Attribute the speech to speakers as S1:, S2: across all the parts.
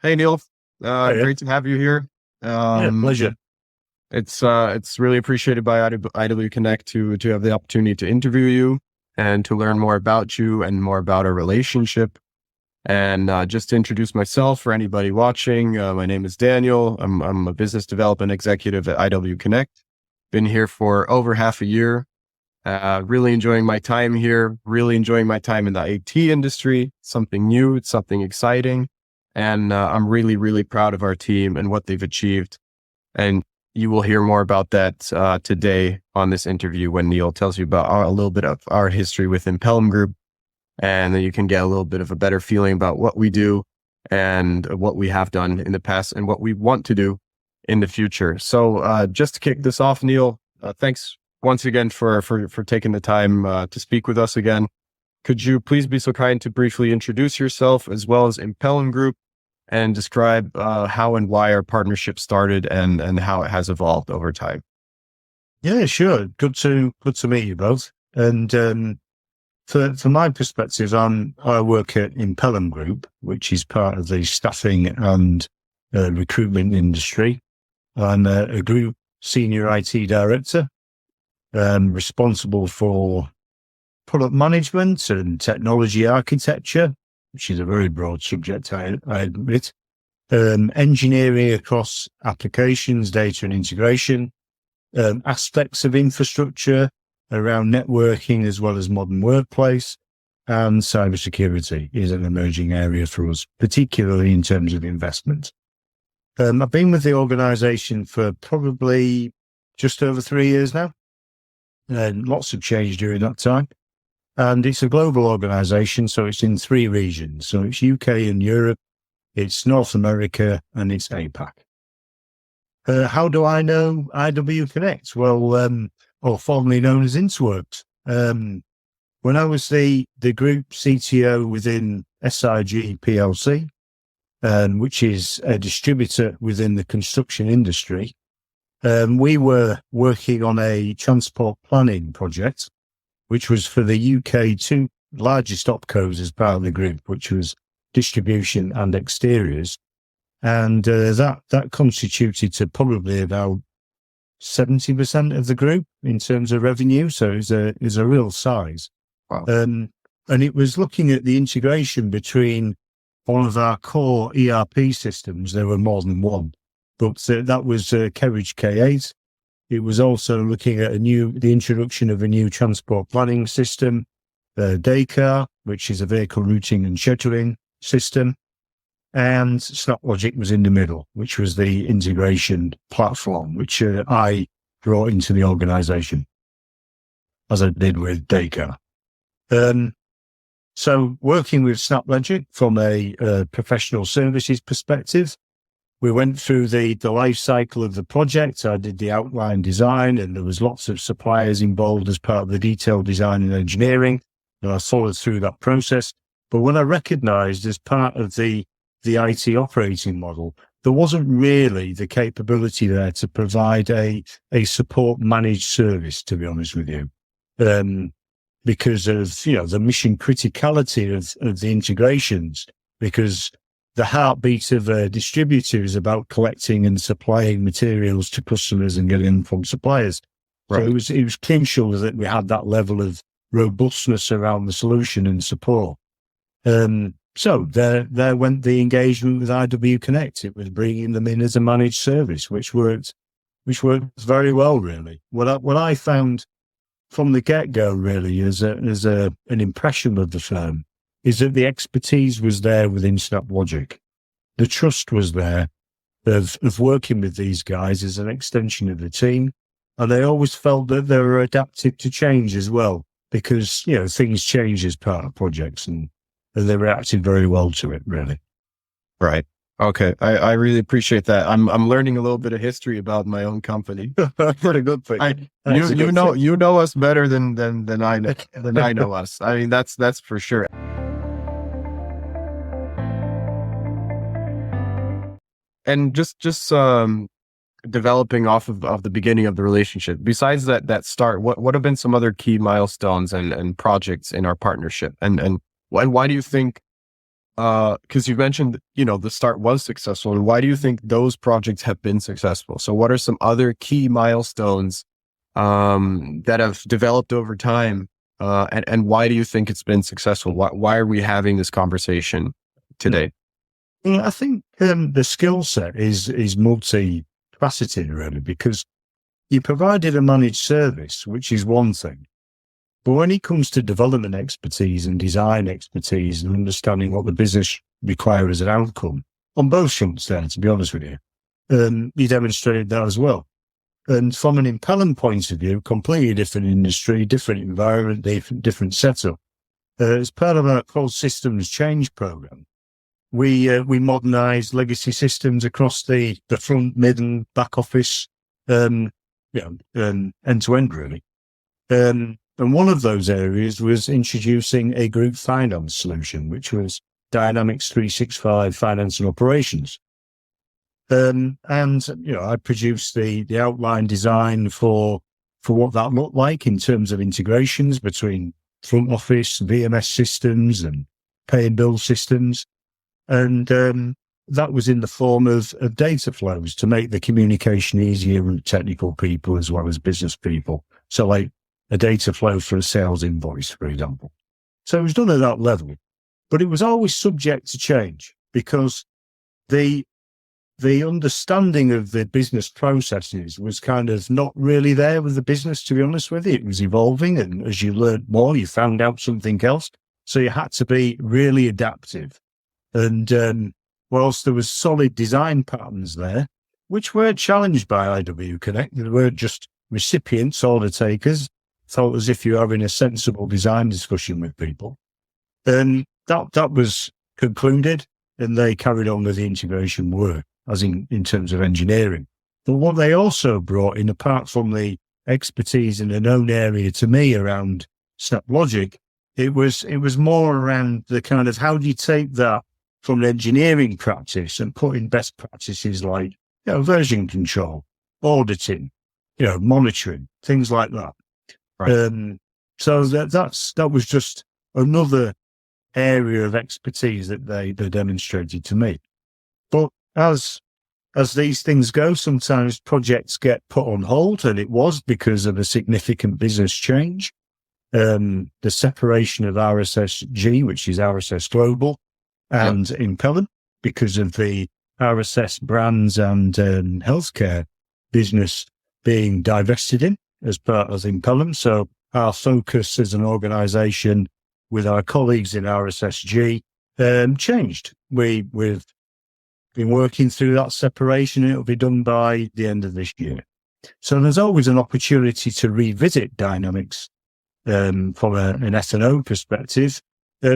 S1: Hey Neil,
S2: Oh, yeah.
S1: great to have you here.
S2: Yeah,
S1: Um,
S2: pleasure.
S1: it's really appreciated by IWConnect to have the opportunity to interview you and to learn more about you and more about our relationship. And just to introduce myself for anybody watching, my name is Daniel. I'm a business development executive at IWConnect. Been here for over half a year. Really enjoying my time here. Really enjoying my time in the IT industry. Something new. It's something exciting. And I'm really, really proud of our team and what they've achieved. And you will hear more about that today on this interview when Neil tells you about a little bit of our history with Impellam Group. And then you can get a little bit of a better feeling about what we do and what we have done in the past and what we want to do in the future. So just to kick this off, Neil, thanks once again for taking the time to speak with us again. Could you please be so kind to briefly introduce yourself as well as Impellam Group and describe how and why our partnership started and how it has evolved over time?
S2: Yeah, sure. Good to meet you both. And from my perspective, I work at Impellam Group, which is part of the staffing and recruitment industry. I'm a group senior IT director, responsible for product management and technology architecture, which is a very broad subject, I admit. Engineering across applications, data and integration, aspects of infrastructure around networking as well as modern workplace, and cybersecurity is an emerging area for us, particularly in terms of investment. I've been with the organization for probably just over 3 years now, and lots of change during that time. And it's a global organization, so it's in 3 regions. So it's UK and Europe, it's North America, and it's APAC. How do I know IWConnect? Well, or formerly known as Interworks. When I was the group CTO within SIG PLC, which is a distributor within the construction industry, we were working on a transport planning project, which was for the UK 2 largest opcos as part of the group, which was distribution and exteriors. And that constituted to probably about 70% of the group in terms of revenue. So it's a real size.
S1: Wow.
S2: And it was looking at the integration between all of our core ERP systems. There were more than one, but that was Kerridge K8. It was also looking at the introduction of a new transport planning system, DACAR, which is a vehicle routing and scheduling system. And SnapLogic was in the middle, which was the integration platform, which I brought into the organization, as I did with DACAR. So working with SnapLogic from a professional services perspective, we went through the life cycle of the project. I did the outline design, and there was lots of suppliers involved as part of the detailed design and engineering, and I followed through that process. But when I recognized as part of the IT operating model, there wasn't really the capability there to provide a support managed service, to be honest with you, because of the mission criticality of the integrations. Because the heartbeat of a distributor is about collecting and supplying materials to customers and getting them from suppliers.
S1: Right.
S2: So it was crucial that we had that level of robustness around the solution and support. So there went the engagement with IWConnect. It was bringing them in as a managed service, which worked very well, really. What I found from the get-go, really, as an impression of the firm, is that the expertise was there within SnapLogic. The trust was there of working with these guys as an extension of the team, and I always felt that they were adaptive to change as well, because things change as part of projects, and they reacted very well to it, really.
S1: Right. Okay. I really appreciate that. I'm learning a little bit of history about my own company.
S2: What a good thing.
S1: You know us better than I know us. I mean, that's for sure. And just developing off of the beginning of the relationship. Besides that start, what have been some other key milestones and projects in our partnership? And why do you think because you mentioned, the start was successful. And why do you think those projects have been successful? So what are some other key milestones that have developed over time? And why do you think it's been successful? Why are we having this conversation today?
S2: I think the skill set is multifaceted, really, because you provided a managed service, which is one thing. But when it comes to development expertise and design expertise and understanding what the business requires as an outcome, on both fronts there, to be honest with you, you demonstrated that as well. And from an Impellam point of view, completely different industry, different environment, different setup. As part of our core systems change program, we modernised legacy systems across the front, mid, and back office, end to end, really. And one of those areas was introducing a group finance solution, which was Dynamics 365 Finance and Operations. I produced the outline design for what that looked like in terms of integrations between front office, VMS systems and pay and bill systems. And that was in the form of data flows to make the communication easier with technical people as well as business people. So like a data flow for a sales invoice, for example. So it was done at that level, but it was always subject to change because the understanding of the business processes was kind of not really there with the business, to be honest with you. It was evolving, and as you learned more, you found out something else. So you had to be really adaptive. And whilst there was solid design patterns there, which were challenged by IWConnect, they weren't just recipients, order takers, felt as if you're having a sensible design discussion with people. And that was concluded, and they carried on with the integration work, as in terms of engineering. But what they also brought in, apart from the expertise in a known area to me around SnapLogic, it was more around the kind of how do you take that from an engineering practice and put in best practices like version control, auditing, monitoring, things like that. Right. So that was just another area of expertise that they demonstrated to me. But as these things go, sometimes projects get put on hold, and it was because of a significant business change. The separation of RSSG, which is RSS Global, and Impellam, because of the RSS brands and healthcare business being divested in as part of Impellam. So our focus as an organisation with our colleagues in RSSG changed. We've been working through that separation. It'll be done by the end of this year. So there's always an opportunity to revisit Dynamics from an S&O perspective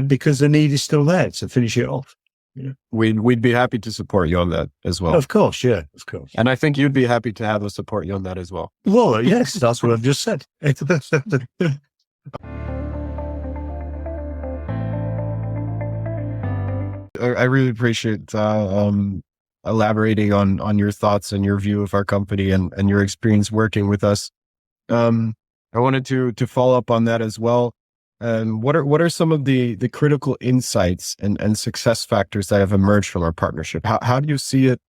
S2: because the need is still there to finish it off.
S1: We'd be happy to support you on that as well.
S2: Of course, yeah, of course.
S1: And I think you'd be happy to have us support you on that as well.
S2: Well, yes, that's what I've just said.
S1: I really appreciate elaborating on your thoughts and your view of our company and your experience working with us. I wanted to follow up on that as well. What are some of the critical insights and success factors that have emerged from our partnership? How do you see it,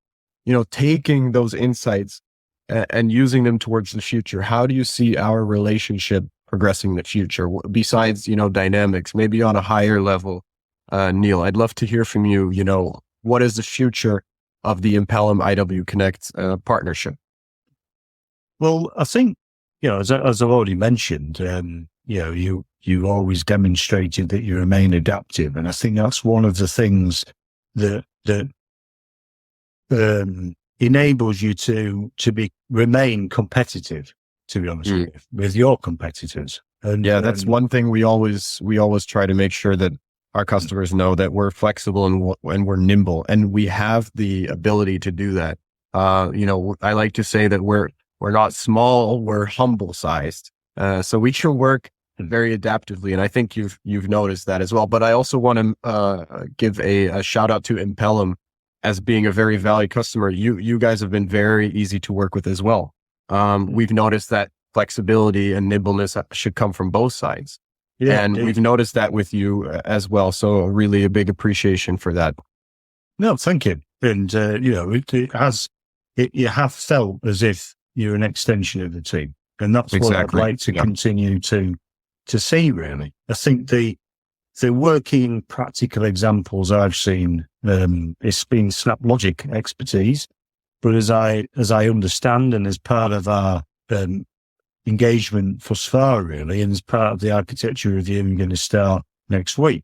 S1: taking those insights and using them towards the future? How do you see our relationship progressing in the future besides, dynamics, maybe on a higher level? Neil, I'd love to hear from you. What is the future of the Impellam IWConnect partnership?
S2: Well, I think, as I've already mentioned, you always demonstrated that you remain adaptive. And I think that's one of the things that enables you to remain competitive, to be honest with your competitors. And
S1: that's one thing we always try to make sure that our customers know, that we're flexible and we're nimble, and we have the ability to do that. I like to say that we're not small, we're humble sized. So we can work very adaptively. And I think you've noticed that as well. But I also want to give a shout out to Impellam as being a very valued customer. You guys have been very easy to work with as well. We've noticed that flexibility and nimbleness should come from both sides.
S2: Yeah,
S1: And
S2: indeed.
S1: we've noticed that with you as well. So really a big appreciation for that.
S2: No, thank you. And, you have felt as if you're an extension of the team. And that's what I'd
S1: Exactly.
S2: like to
S1: Yeah.
S2: continue to see, really. I think the working practical examples I've seen, it's been SnapLogic Expertise. But as I understand, and as part of our engagement thus far, really, and as part of the architecture review I'm going to start next week,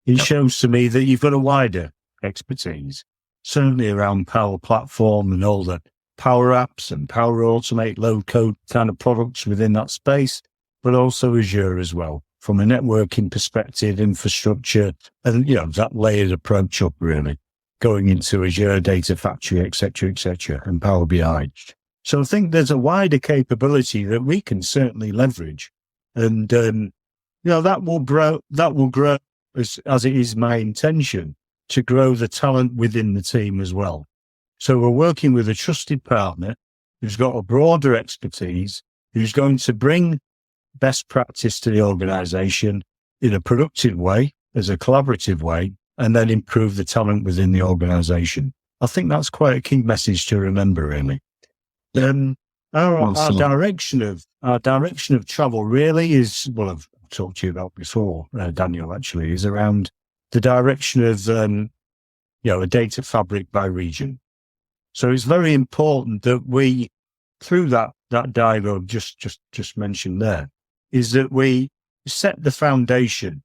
S2: it shows to me that you've got a wider expertise, certainly around Power Platform and all the Power Apps and Power Automate low code kind of products within that space, but also Azure as well, from a networking perspective, infrastructure, and, that layered approach up, really, going into Azure Data Factory, et cetera, and Power BI. So I think there's a wider capability that we can certainly leverage. And, that will grow as it is my intention to grow the talent within the team as well. So we're working with a trusted partner who's got a broader expertise, who's going to bring best practice to the organization in a productive way, as a collaborative way, and then improve the talent within the organization. I think that's quite a key message to remember, really. Our direction of travel really is, well, I've talked to you about before, Daniel, actually, is around the direction of, a data fabric by region. So it's very important that we, through that dialogue just mentioned there, is that we set the foundation.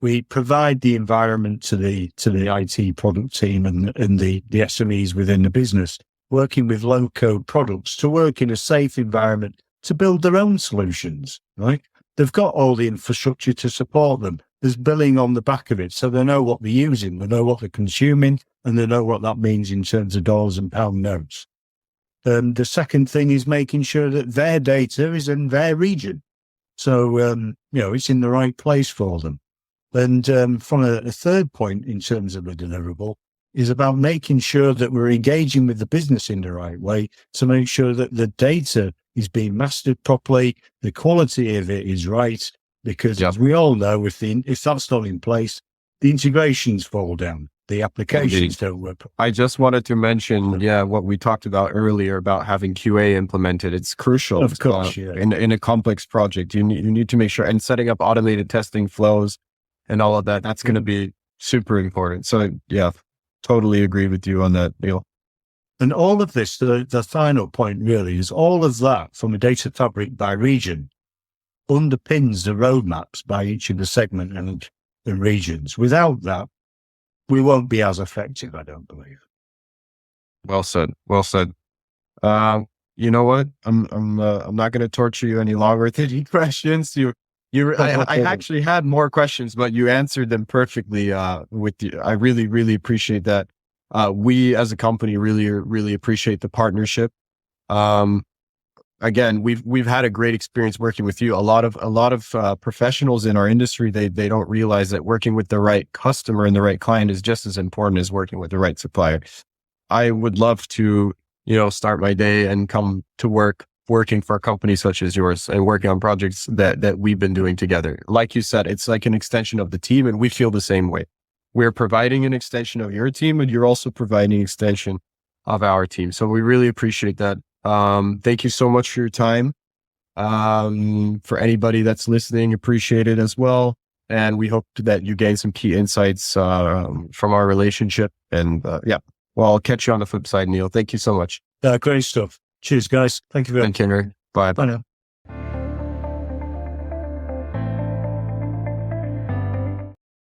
S2: We provide the environment to the IT product team and the SMEs within the business, working with low code products to work in a safe environment to build their own solutions, right? They've got all the infrastructure to support them. There's billing on the back of it, so they know what they're using, they know what they're consuming, and they know what that means in terms of dollars and pound notes. The second thing is making sure that their data is in their region. So, it's in the right place for them. And from a third point in terms of the deliverable is about making sure that we're engaging with the business in the right way to make sure that the data is being mastered properly, the quality of it is right, because as we all know, if that's not in place, the integrations fall down, the applications don't work.
S1: I just wanted to mention, what we talked about earlier about having QA implemented. It's crucial.
S2: Of course,
S1: in a complex project, you need to make sure, and setting up automated testing flows and all of that, that's going to be super important. So totally agree with you on that, Neil.
S2: And all of this, the final point really is all of that from a data fabric by region underpins the roadmaps by each of the segment and the regions. Without that, we won't be as effective, I don't believe.
S1: Well said. Well said. You know what? I'm not going to torture you any longer with any questions. I actually had more questions, but you answered them perfectly. With you, I really, really appreciate that. We as a company really, really appreciate the partnership. Again, we've had a great experience working with you. A lot of professionals in our industry, they don't realize that working with the right customer and the right client is just as important as working with the right supplier. I would love to, start my day and come to working for a company such as yours and working on projects that we've been doing together. Like you said, it's like an extension of the team, and we feel the same way. We're providing an extension of your team, and you're also providing an extension of our team. So we really appreciate that. Thank you so much for your time. For anybody that's listening, appreciate it as well. And we hope that you gain some key insights from our relationship. And well, I'll catch you on the flip side, Neil. Thank you so much.
S2: Great stuff. Cheers, guys. Thank you very much.
S1: Bye.
S2: Bye now.